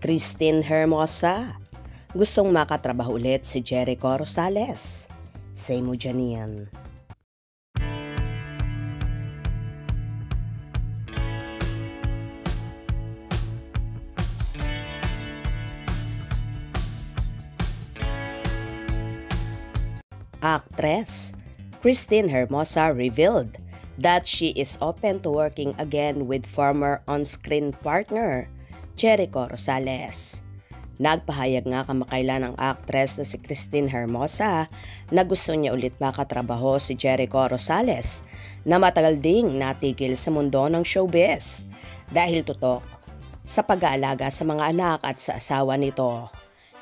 Christine Hermosa, gustong makatrabaho ulit si Jericho Rosales. Say mo dyan yan. Actress Christine Hermosa revealed that she is open to working again with former on-screen partner Jericho Rosales. Nagpahayag nga kamakailan ang actress na si Christine Hermosa na gusto niya ulit makatrabaho si Jericho Rosales na matagal ding natigil sa mundo ng showbiz dahil tutok sa pag-aalaga sa mga anak at sa asawa nito.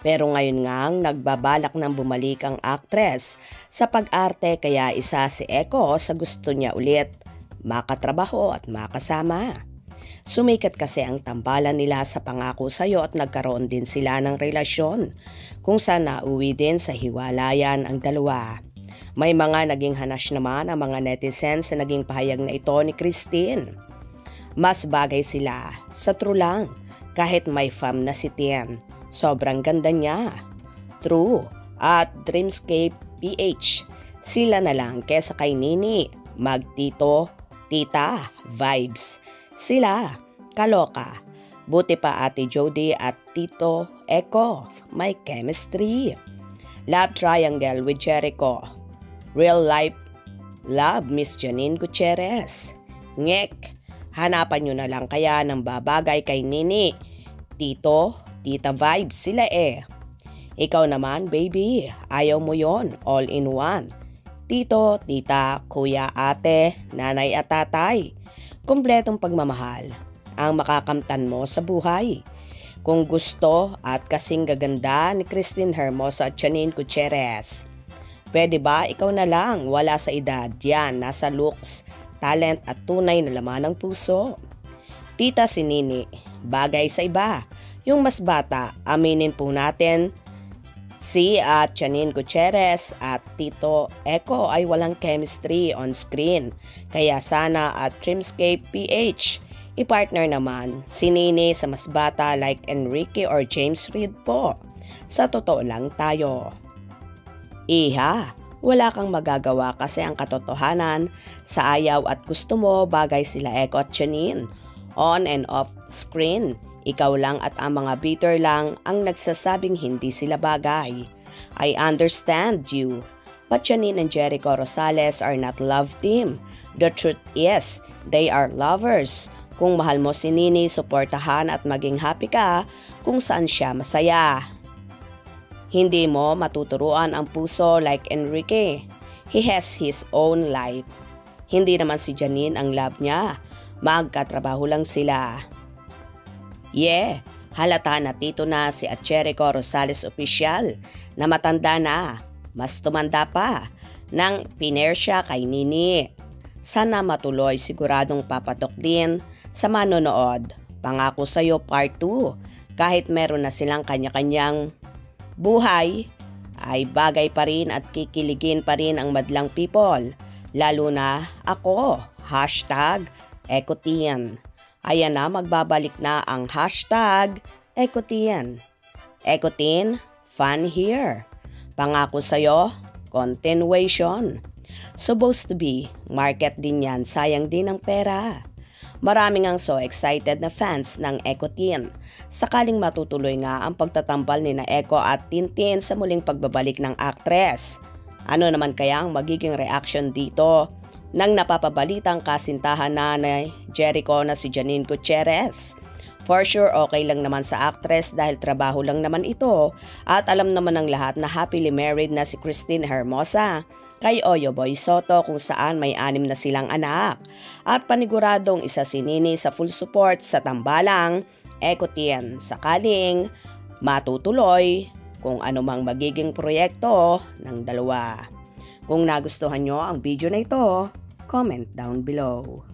Pero ngayon ngang nagbabalak ng bumalik ang actress sa pag-arte kaya isa si Echo sa gusto niya ulit makatrabaho at makasama. Sumikat kasi ang tambalan nila sa Pangako Sa'yo at nagkaroon din sila ng relasyon kung saan nauwi din sa hiwalayan ang dalawa. May mga naging hanas naman ang mga netizens sa naging pahayag na ito ni Christine. Mas bagay sila sa true lang kahit may fam na si Tien. Sobrang ganda niya. True at Dreamscape PH. Sila na lang kesa kay Nini. Magtito, tita, vibes. Sila, kaloka. Buti pa Ate Jody at Tito Echo, may chemistry. Love triangle with Jericho. Real life love Miss Janine Gutierrez. Ngek, hanapan nyo na lang kaya ng babagay kay Nini. Tito, tita vibes sila eh. Ikaw naman baby, ayaw mo yon, all in one. Tito, tita, kuya, ate, nanay at tatay. Kumpletong pagmamahal ang makakamtan mo sa buhay. Kung gusto at kasing gaganda ni Christine Hermosa at Janine Gutierrez, pwede ba ikaw na lang, wala sa edad, yan, nasa looks, talent at tunay na laman ng puso. Tita si Nini, bagay sa iba. Yung mas bata, aminin po natin, si Janine Gutierrez at Tito Echo ay walang chemistry on screen. Kaya sana at Dreamscape PH, i-partner naman si Nini sa mas bata like Enrique or James Reid po. Sa totoo lang tayo. Iha, wala kang magagawa kasi ang katotohanan sa ayaw at gusto mo bagay sila Echo at Janine. On and off screen. Ikaw lang at ang mga bitter lang ang nagsasabing hindi sila bagay. I understand you. But Janine and Jericho Rosales are not love team. The truth is, they are lovers. Kung mahal mo si Nini, suportahan at maging happy ka kung saan siya masaya. Hindi mo matuturuan ang puso like Enrique. He has his own life. Hindi naman si Janine ang love niya. Magkatrabaho lang sila. Yeah, halata na tito na si Jericho Rosales official na matanda na, mas tumanda pa, nang piner siya kay Nini. Sana matuloy, siguradong papatok din sa manonood. Pangako Sa'yo Part 2, kahit meron na silang kanya-kanyang buhay, ay bagay pa rin at kikiligin pa rin ang madlang people. Lalo na ako, #EcoTien. Ayan na, magbabalik na ang #EcoTien. EcoTien, fun here. Pangako Sa'yo, continuation. Supposed to be, market din yan, sayang din ang pera. Maraming ang so excited na fans ng EcoTien. Sakaling matutuloy nga ang pagtatambal ni na Echo at Tintin sa muling pagbabalik ng actress. Ano naman kaya ang magiging reaction dito nang napapabalitang kasintahan na ni Jericho na si Janine Gutierrez? For sure, okay lang naman sa actress dahil trabaho lang naman ito at alam naman ng lahat na happily married na si Christine Hermosa kay Oyo Boy Soto kung saan may 6 na silang anak. At paniguradong isa si Nini sa full support sa tambalang EcoTien sakaling matutuloy kung anumang magiging proyekto ng dalawa. Kung nagustuhan nyo ang video na ito, comment down below.